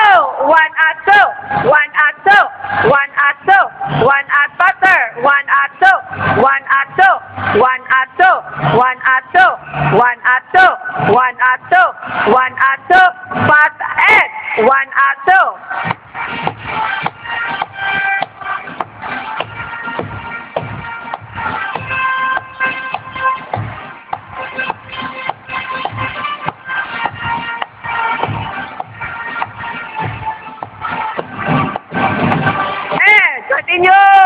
One at two. One at two. One at two. One at butter. One at two. One at two. One at two. One at two. One at two. One at two. One at two. Pat egg. One at two. Continue!